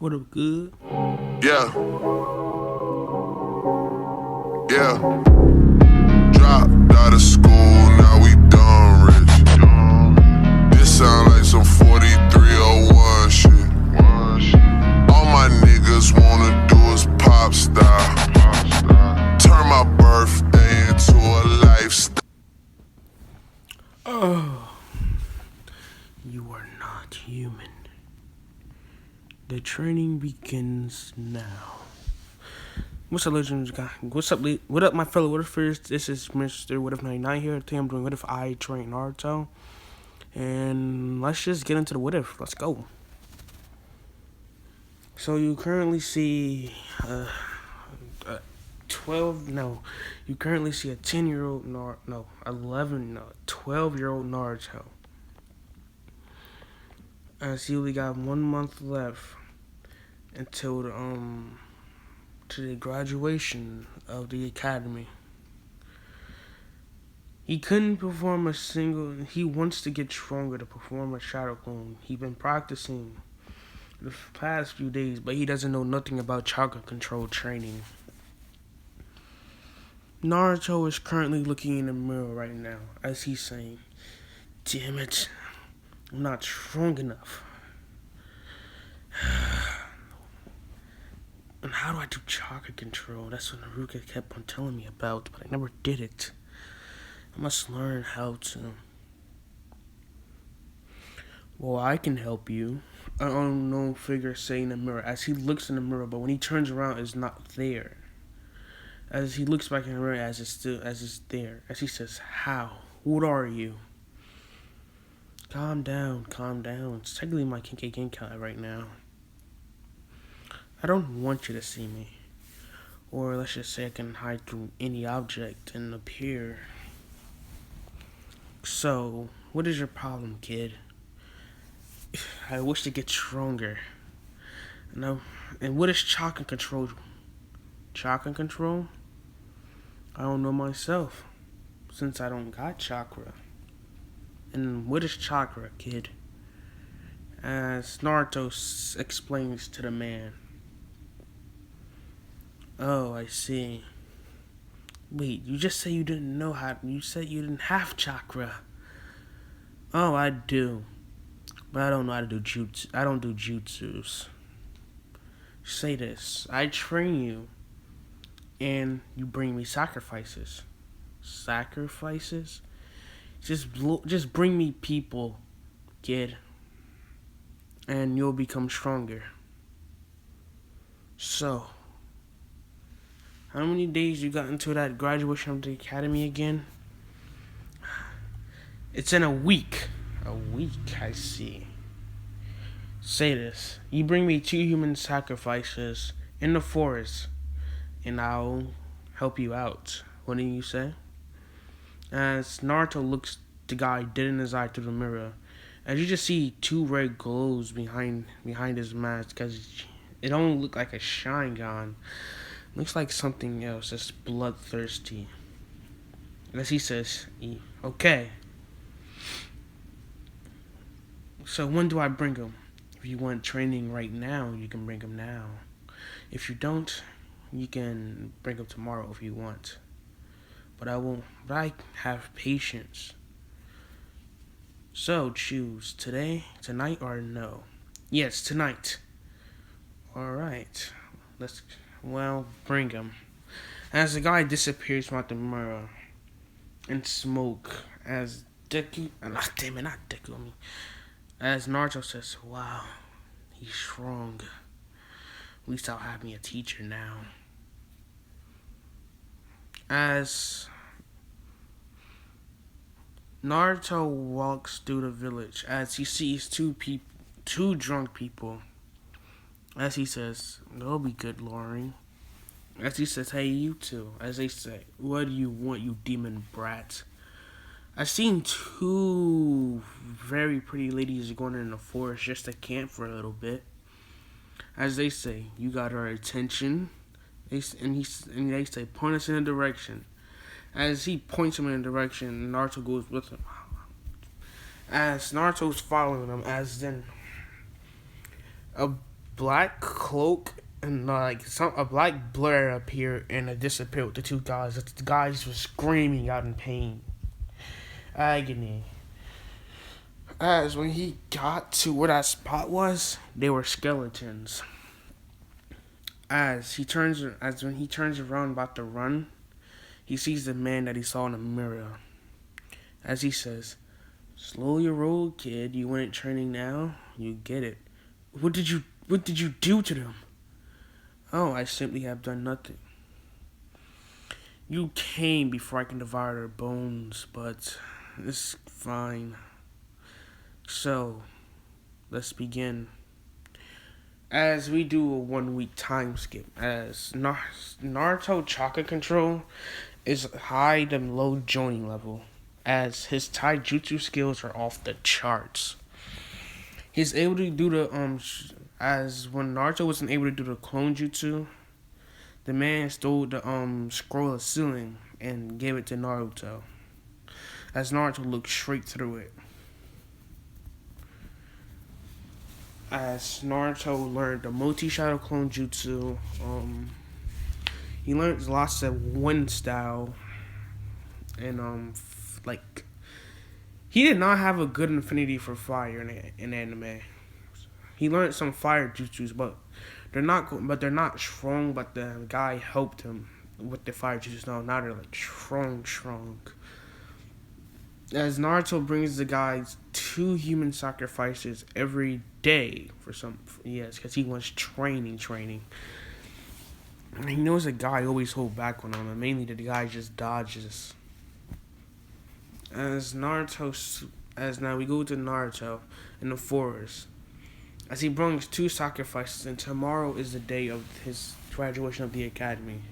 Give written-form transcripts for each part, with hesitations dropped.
What up, good? Yeah, yeah. Dropped out of school, now we done rich. This sound like some 4301 shit. All my niggas wanna do is pop style. Turn my birthday into a lifestyle. Oh, you are not human. The training begins now. What's up, legends guy? What's up, what up, my fellow What Ifers? This is Mr. What If 99 here. Today I'm doing What If I Train Naruto. And let's just get into the What If. Let's go. So you currently see 12, no. You currently see a 10-year-old, 12-year-old Naruto. As he only got 1 month left until to the graduation of the academy. He couldn't perform a single. He wants to get stronger to perform a shadow clone. He's been practicing the past few days, but he doesn't know nothing about chakra control training. Naruto is currently looking in the mirror right now as he's saying, "Damn it, I'm not strong enough. And how do I do chakra control? That's what Naruto kept on telling me about, but I never did it. I must learn how to." "Well, I can help you," an unknown figure saying in the mirror as he looks in the mirror, but when he turns around, it's not there. As he looks back in the mirror, as it's there, as he says, "How? What are you?" Calm down, calm down. It's technically my Kinkai Genkai right now. I don't want you to see me. Or let's just say I can hide through any object and appear. So, what is your problem, kid? I wish to get stronger. No, and what is chakra control? Chakra control? I don't know myself, since I don't got chakra. And what is chakra, kid? As Naruto explains to the man. "Oh, I see. Wait, you just said you didn't know how. You said you didn't have chakra." "Oh, I do. But I don't know how to do jutsu. I don't do jutsus. Say this. I train you, and you bring me sacrifices." "Sacrifices? Just bring me people, kid, and you'll become stronger." So, how many days you got until that graduation of the academy again? It's in a week. A week, I see. Say this. You bring me 2 human sacrifices in the forest, and I'll help you out. What do you say? As Naruto looks the guy dead in his eye through the mirror, as you just see 2 red glows behind his mask, because it don't look like a Sharingan. Looks like something else that's bloodthirsty. As he says, "Okay. So when do I bring him? If you want training right now, you can bring him now. If you don't, you can bring him tomorrow if you want. But I won't. But I have patience. So choose today, tonight, or no." "Yes, tonight." "All right. Bring him." As the guy disappears from the mirror in smoke, as Deku, not Deku, as Naruto says, "Wow, he's strong. At least I'll have me a teacher now." As Naruto walks through the village, as he sees 2 drunk people, as he says, "They'll be good, Lauren." As he says, "Hey, you two," as they say, "What do you want, you demon brat?" I've seen 2 very pretty ladies going in the forest just to camp for a little bit. As they say, "You got our attention." They say, "Point us in a direction." As he points him in a direction, Naruto goes with him. As Naruto's following him, as then a black cloak and like a black blur appeared and it disappeared with the two guys. The guys were screaming out in pain, agony. As when he got to where that spot was, they were skeletons. As when he turns around about to run, he sees the man that he saw in the mirror. As he says, "Slow your roll, kid. You went training now. You get it. What did you do to them?" "Oh, I simply have done nothing. You came before I can devour their bones, but it's fine. So, let's begin." As we do a 1 week time skip, as Naruto chakra control is high to low joining level, as his taijutsu skills are off the charts. He's able to do the as when Naruto wasn't able to do the clone jutsu, the man stole the scroll of ceiling and gave it to Naruto. As Naruto looked straight through it. As Naruto learned the multi-shadow clone jutsu, he learned lots of wind style, and like he did not have a good affinity for fire in anime. He learned some fire jutsus, but they're not strong. But the guy helped him with the fire jutsus. Now they're like strong. As Naruto brings the guys 2 human sacrifices every day because he wants training. And he knows a guy always hold back on him, and mainly the guy just dodges. As now we go to Naruto in the forest, as he brings 2 sacrifices, and tomorrow is the day of his graduation of the academy.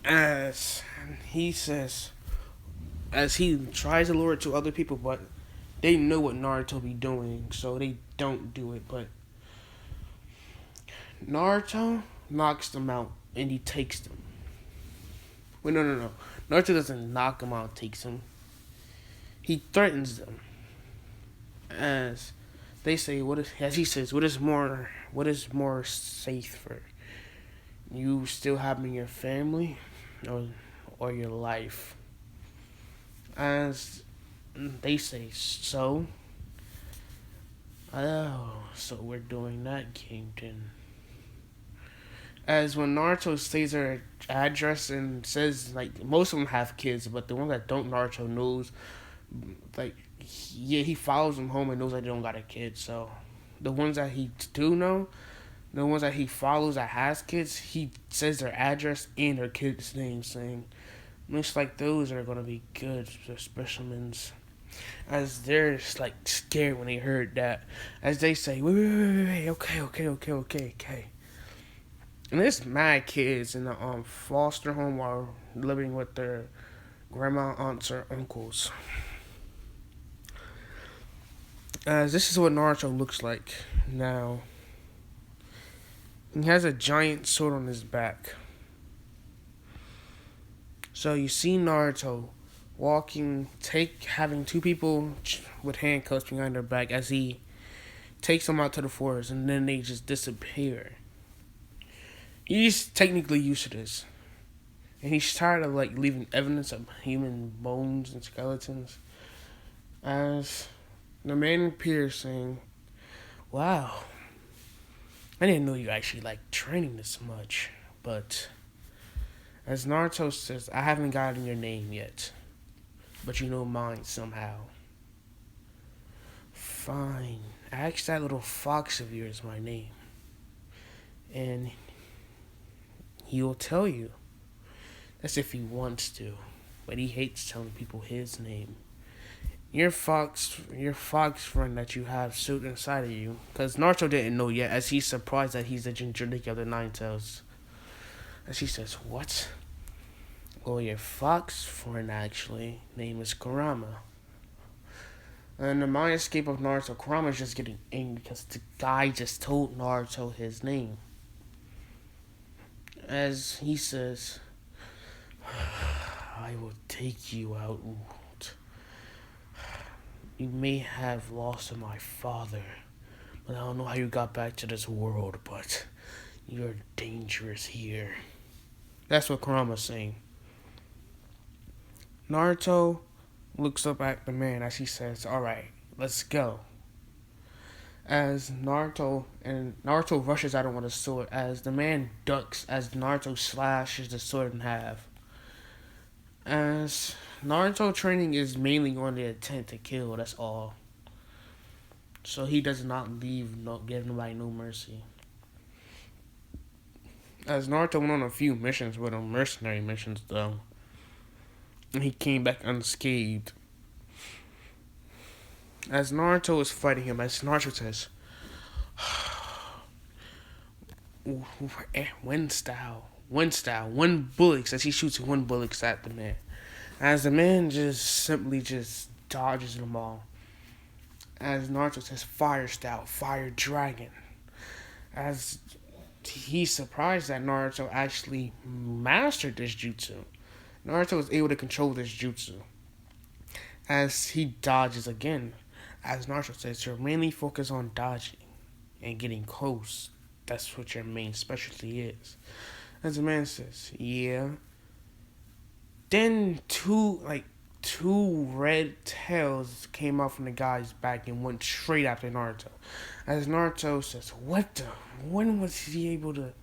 As he says, as he tries to lure it to other people, but they know what Naruto be doing, so they don't do it. But Naruto knocks them out, and he takes them. Wait, no. Naruto doesn't knock them out, takes them. He threatens them. As they say, as he says, what is more safer? You still having your family, or your life? As they say, so we're doing that game then. As when Naruto says their address and says, like, most of them have kids, but the ones that don't, Naruto knows, like, yeah, he follows them home and knows that they don't got a kid. So the ones that he do know, the ones that he follows that has kids, he says their address and their kid's name, saying, looks like those are gonna be good specimens. As they're just like scared when they heard that. As they say, wait, okay. And there's mad kids in the foster home while living with their grandma, aunts, or uncles. As this is what Naruto looks like now. He has a giant sword on his back. So you see Naruto having 2 people with handcuffs behind their back as he takes them out to the forest, and then they just disappear. He's technically used to this, and he's tired of like leaving evidence of human bones and skeletons. As the man appears, saying, "Wow, I didn't know you actually liked training this much." But as Naruto says, "I haven't gotten your name yet, but you know mine somehow." "Fine, ask that little fox of yours my name, and he'll tell you." That's if he wants to, but he hates telling people his name. Your fox friend that you have suit inside of you, because Naruto didn't know yet, as he's surprised that he's the Jinchuriki of the Nine Tails. As he says, "What?" "Well, your fox friend actually name is Kurama." And the mind escape of Naruto, Kurama's just getting angry because the guy just told Naruto his name. As he says, "I will take you out. You may have lost my father, I don't know how you got back to this world, but you're dangerous here. That's what Kurama's saying. Naruto looks up at the man as he says, "Alright, let's go." As Naruto rushes at him with a sword, as the man ducks as Naruto slashes the sword in half. As Naruto training is mainly on the intent to kill, that's all. So he does not give nobody no mercy. As Naruto went on a few missions with him, mercenary missions though, and he came back unscathed. As Naruto was fighting him, as Naruto says, one style, one bullet, as he shoots one bullet at the man. As the man just simply just dodges them all. As Naruto says, fire style, fire dragon. As he's surprised that Naruto actually mastered this jutsu. Naruto was able to control this jutsu. As he dodges again. As Naruto says, you're mainly focused on dodging and getting close. That's what your main specialty is. As the man says, yeah. Then two red tails came out from the guy's back and went straight after Naruto. As Naruto says, when was he able to?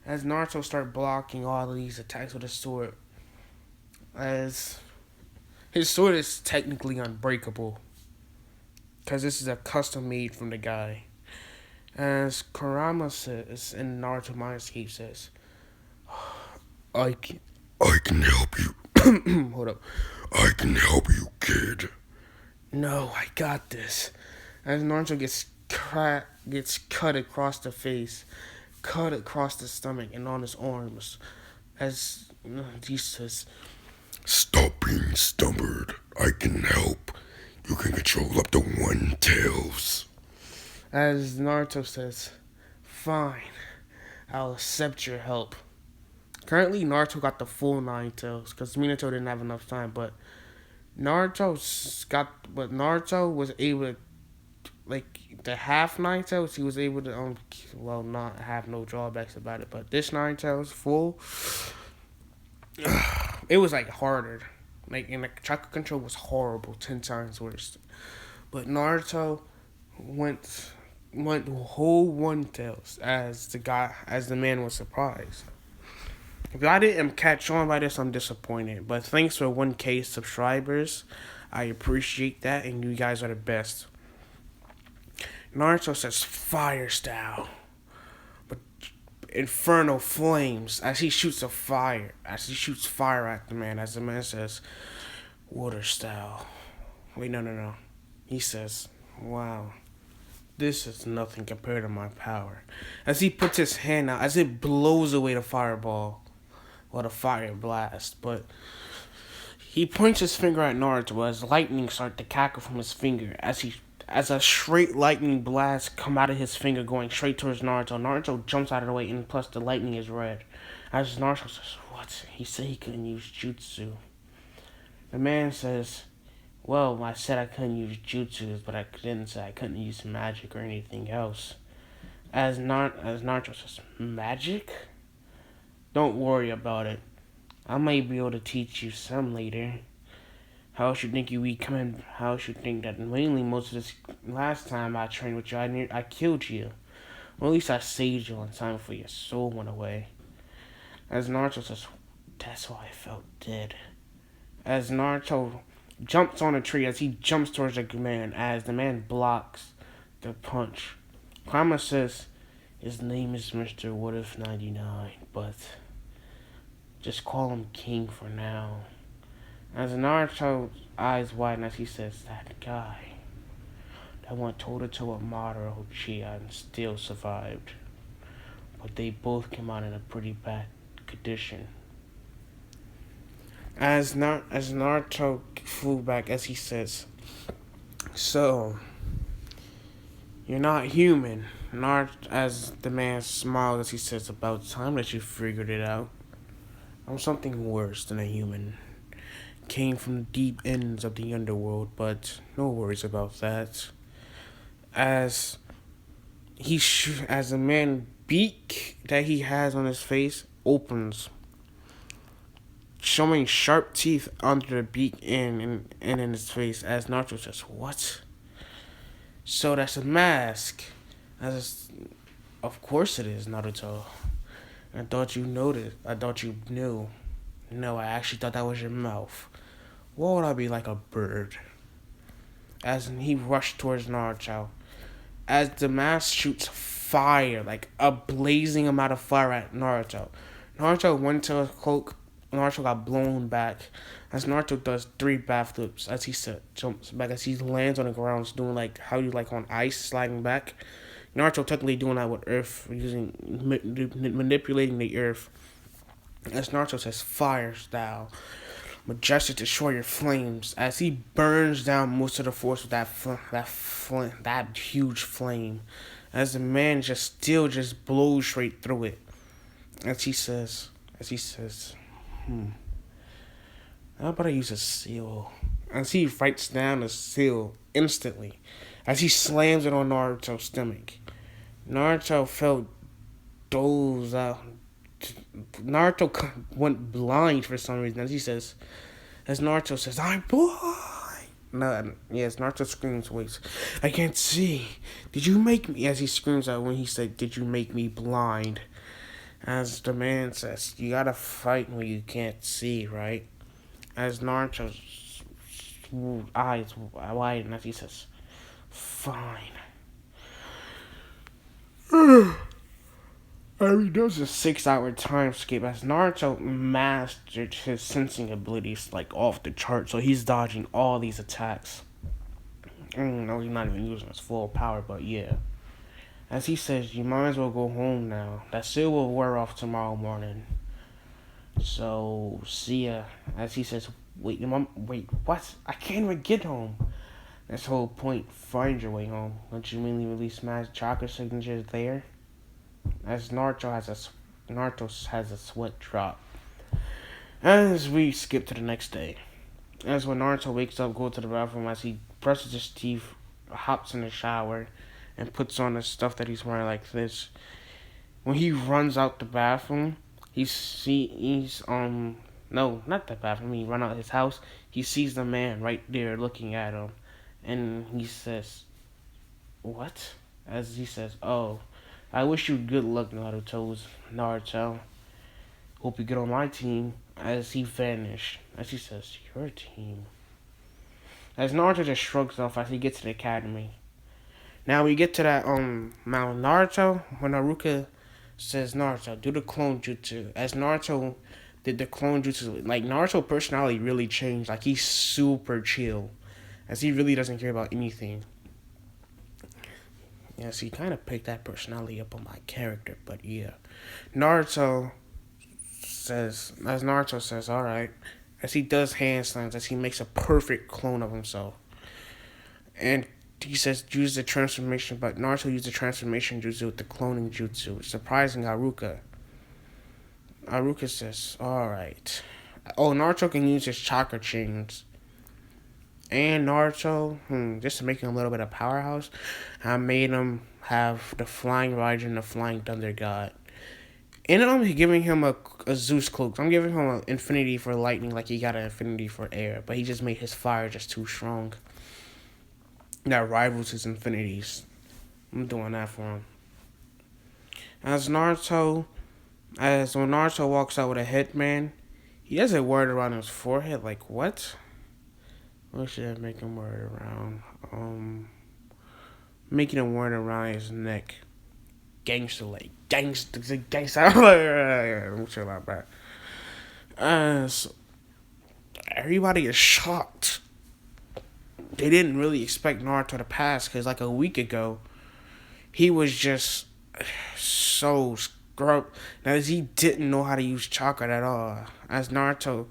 As Naruto started blocking all of these attacks with his sword. As his sword is technically unbreakable. Because this is a custom made from the guy. As Kurama says, and Naruto Mindscape says, I can help you. Hold up. I can help you, kid. No, I got this. As Naruto gets cut across the face, cut across the stomach, and on his arms. As he says, stop being stubborn. I can help. You can control up to 1 tails. As Naruto says, fine. I'll accept your help. Currently, Naruto got the full 9 tails because Minato didn't have enough time. But Naruto was able to, like the half 9 tails. He was able to not have no drawbacks about it. But this 9 tails full, it was like harder. And the chakra control was horrible, 10 times worse. But Naruto went whole 1 tails as the man was surprised. If I didn't catch on by this, I'm disappointed. But thanks for 1K subscribers. I appreciate that, and you guys are the best. Naruto says fire style. But inferno flames as he shoots fire at the man. As the man says water style. Wait, no. He says, wow. This is nothing compared to my power. As he puts his hand out, as it blows away the fireball. Or the fire blast, but he points his finger at Naruto as lightning starts to cackle from his finger as a straight lightning blast come out of his finger going straight towards Naruto. Naruto jumps out of the way and plus the lightning is red. As Naruto says, what? He said he couldn't use jutsu. The man says, well, I said I couldn't use jutsus, but I didn't say I couldn't use magic or anything else. As Naruto says, magic? Don't worry about it. I might be able to teach you some later. How else you think that mainly most of this last time I trained with you, I killed you. Or at least I saved you in time before your soul went away. As Naruto says, that's why I felt dead. As Naruto jumps on a tree, as he jumps towards the man, as the man blocks the punch. Kurama says, his name is Mr. What If 99, but just call him King for now. As Naruto's eyes widen as he says, that guy that went toe-to-toe with Madara Uchiha and still survived. But they both came out in a pretty bad condition. As Naruto flew back, as he says, so, you're not human. As the man smiled as he says, about time that you figured it out. I'm something worse than a human. Came from the deep ends of the underworld, but no worries about that. As as the man beak that he has on his face opens, showing sharp teeth under the beak and in his face. As Naruto says, "What?" So that's a mask. As of course it is, Naruto. I thought you noticed. I thought you knew. No, I actually thought that was your mouth. What would I be like, a bird? As he rushed towards Naruto, as the mask shoots fire, like a blazing amount of fire at Naruto. Naruto went to his cloak. Naruto got blown back. As Naruto does 3 backflips, as he jumps back, as he lands on the ground, doing like how you like on ice, sliding back. Naruto technically doing that with Earth, using manipulating the Earth. As Naruto says, "Fire style, majestic destroyer flames," as he burns down most of the force with that huge flame. As the man just blows straight through it. As he says, how about I use a seal? As he writes down a seal instantly, as he slams it on Naruto's stomach. Naruto felt dozed out. Naruto went blind for some reason. As Naruto says, "I'm blind." No, yes, Naruto screams, "Wait, I can't see. Did you make me?" As he screams out when he said, "Did you make me blind?" As the man says, "You gotta fight when you can't see, right?" As Naruto's eyes widen as he says, "Fine." He does a 6-hour time skip as Naruto mastered his sensing abilities like off the chart, so he's dodging all these attacks. No, he's not even using his full power, but yeah. As he says, "You might as well go home now. That seal will wear off tomorrow morning. So, see ya." As he says, wait, what? I can't even get home." That's the whole point. Find your way home. Don't you mean release mass chakra signatures there? As Naruto has a sweat drop. As we skip to the next day. As when Naruto wakes up, goes to the bathroom, as he brushes his teeth, hops in the shower, and puts on the stuff that he's wearing like this. When he runs out the bathroom, no, not the bathroom, he run out of his house, he sees the man right there looking at him. And he says, "What?" As he says, "Oh, I wish you good luck, Naruto. Hope you get on my team." As he vanished. As he says, "Your team." As Naruto just shrugs off as he gets to the academy. Now we get to that Mount Naruto when Naruto says, "Naruto, do the clone jutsu." As Naruto did the clone jutsu, like Naruto's personality really changed. Like he's super chill. As he really doesn't care about anything. Yes, he kind of picked that personality up on my character, but yeah. Naruto says, "Alright." As he does handstands, as he makes a perfect clone of himself. And he says, "Use the transformation," but Naruto used the transformation jutsu with the cloning jutsu, surprising Haruka. Haruka says, "Alright." Oh, Naruto can use his chakra chains. And Naruto, just to make him a little bit of powerhouse, I made him have the flying Raijin and the flying Thunder God. And I'm giving him a Zeus cloak. I'm giving him an infinity for lightning like he got an infinity for air. But he just made his fire just too strong. That rivals his infinities. I'm doing that for him. When Naruto walks out with a headband, he has a word around his forehead. Like, what? What should I make him wear it around? Making him wear it around his neck. Gangster. I'm sure about that. So everybody is shocked. They didn't really expect Naruto to pass, because like a week ago, he was just so scrub. Now, he didn't know how to use chakra at all. As Naruto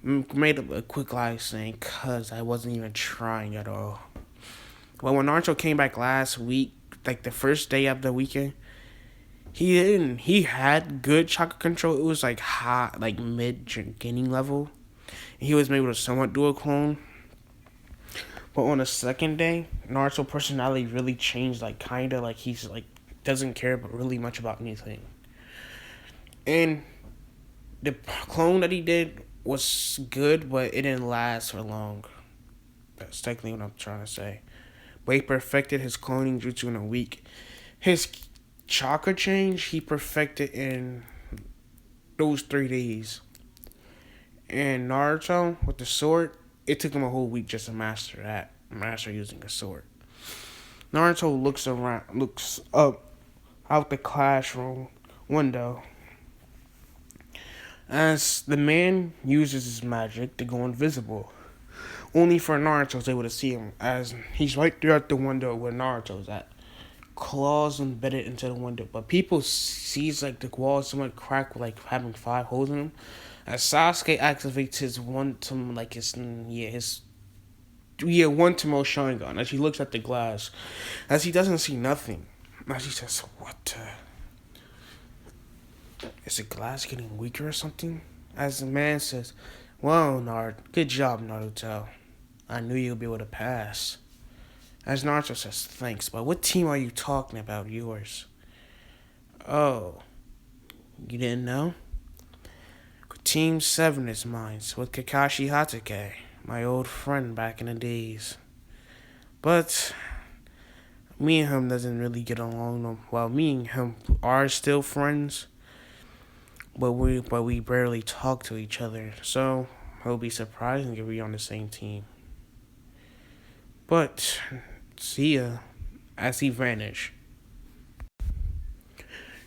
made up a quick lie saying, "Cuz I wasn't even trying at all." Well, when Naruto came back last week, like the first day of the weekend, he didn't. He had good chakra control. It was like high, like mid beginning level. He was able to somewhat do a clone. But on the second day, Naruto's personality really changed. Like kinda like he's like doesn't care but really much about anything. And the clone that he did was good, but it didn't last for long. That's technically what I'm trying to say. But he perfected his cloning jutsu in a week. His chakra change he perfected in those 3 days. And Naruto with the sword, it took him a whole week just to master that. Master using a sword. Naruto looks up out the classroom window as the man uses his magic to go invisible. Only for Naruto is able to see him as he's right there at the window where Naruto's at. Claws embedded into the window, but people sees like the walls somewhat cracked with like having 5 holes in them. As Sasuke activates his one to like his one to most Sharingan as he looks at the glass, as he doesn't see nothing. As he says, "What? Is the glass getting weaker or something?" As the man says, "Well, good job, Naruto. I knew you'd be able to pass." As Naruto says, "Thanks, but what team are you talking about, yours?" "Oh, you didn't know? Team 7 is mine, with Kakashi Hatake, my old friend back in the days. But me and him doesn't really get along. No. Well, me and him are still friends, but we barely talk to each other. So he'll be surprising if we're on the same team. But see ya," as he vanished.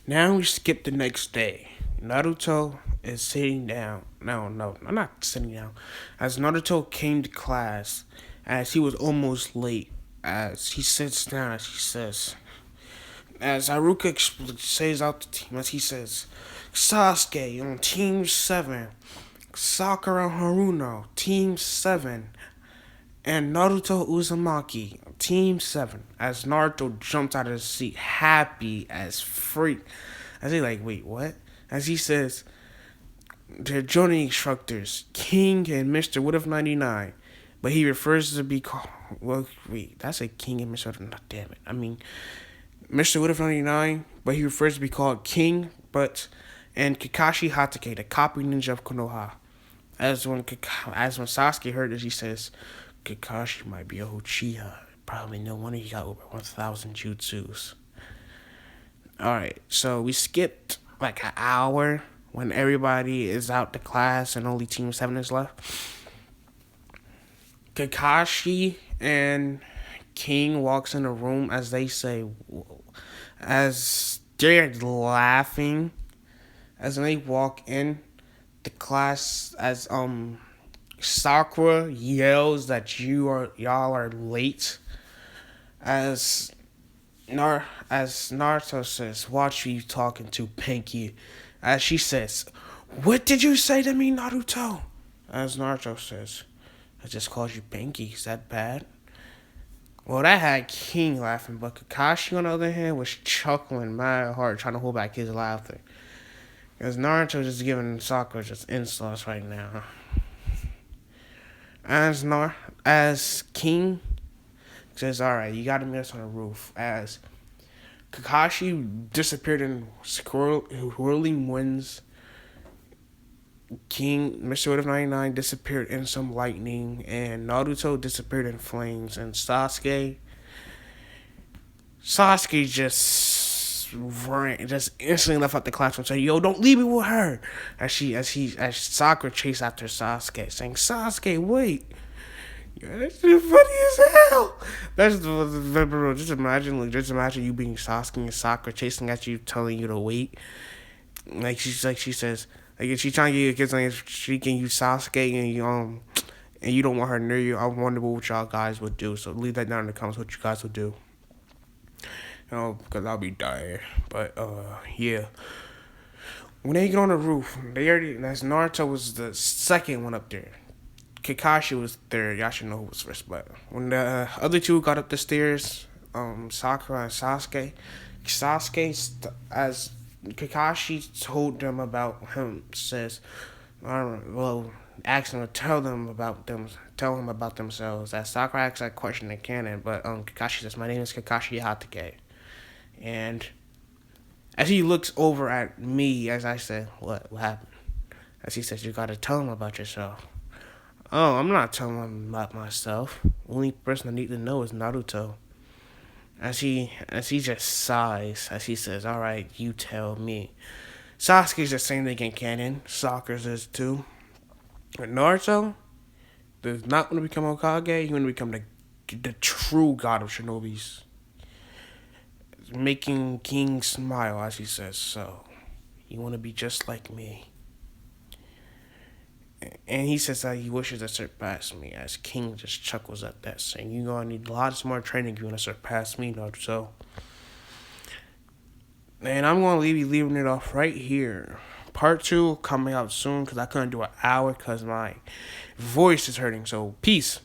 Now we skip the next day. Naruto is sitting down. No, I'm not sitting down. As Naruto came to class, as he was almost late, as he sits down, as he says, as Haruka says out the team, as he says, "Sasuke on Team 7, Sakura Haruno, Team 7, and Naruto Uzumaki, Team 7. As Naruto jumps out of his seat, happy as freak. As he like, wait, what? As he says, they're joining instructors, King and Mr. Wood of 99. But he refers to be called, well, wait, that's a King and Mr. Damn it. I mean, Mr. Wood of 99, but he refers to be called King, and Kakashi Hatake, the copy ninja of Konoha. As when Sasuke heard this, he says, Kakashi might be a Uchiha. Probably no wonder he got over 1,000 jutsus. Alright, so we skipped like an hour when everybody is out to class and only Team 7 is left. Kakashi and King walks in the room as they say, as they're laughing, as they walk in the class, as Sakura yells that y'all are late. As Naruto says, "Watch who you talking to, Pinky." As she says, "What did you say to me, Naruto?" As Naruto says, "I just called you Pinky. Is that bad?" Well, that had King laughing, but Kakashi, on the other hand, was chuckling mad hard, trying to hold back his laughter. Because Naruto just giving Sakura just insults right now. As King says, "Alright, you gotta meet us on the roof." As Kakashi disappeared in whirling winds, King, Mr. Wood of 99 disappeared in some lightning, and Naruto disappeared in flames, and Sasuke just instantly left out the classroom saying, "Yo, don't leave me with her." As Sakura chased after Sasuke, saying, "Sasuke, wait." That's funny as hell. Just imagine you being Sasuke and Sakura chasing at you, telling you to wait. She says, if she's trying to get you kids on she can use Sasuke and you don't want her near you. I wonder what y'all guys would do. So leave that down in the comments what you guys would do. Because I'll be dying. But yeah. When they get on the roof, as Naruto was the second one up there. Kakashi was third. Y'all should know who was first. But when the other two got up the stairs, Sakura and Sasuke, as Kakashi told them about him, says, "Well, asking him to tell him about themselves. As Sakura asks that question in canon, but Kakashi says, "My name is Kakashi Hatake," and as he looks over at me, as I said, "What happened?" As he says, "You gotta tell him about yourself." Oh, I'm not telling him about myself. Only person I need to know is Naruto. As he just sighs, as he says, "All right, you tell me." Sasuke's the same thing in canon. Sakura's is too. But Naruto does not want to become Hokage. He want to become the true god of Shinobis, making King smile as he says, "So, you want to be just like me?" And he says that he wishes to surpass me, as King just chuckles at that, saying, "You're going to need lots more training if you want to surpass me, Naruto." And I'm going to leaving it off right here. Part 2 coming out soon because I couldn't do an hour because my voice is hurting. So, peace.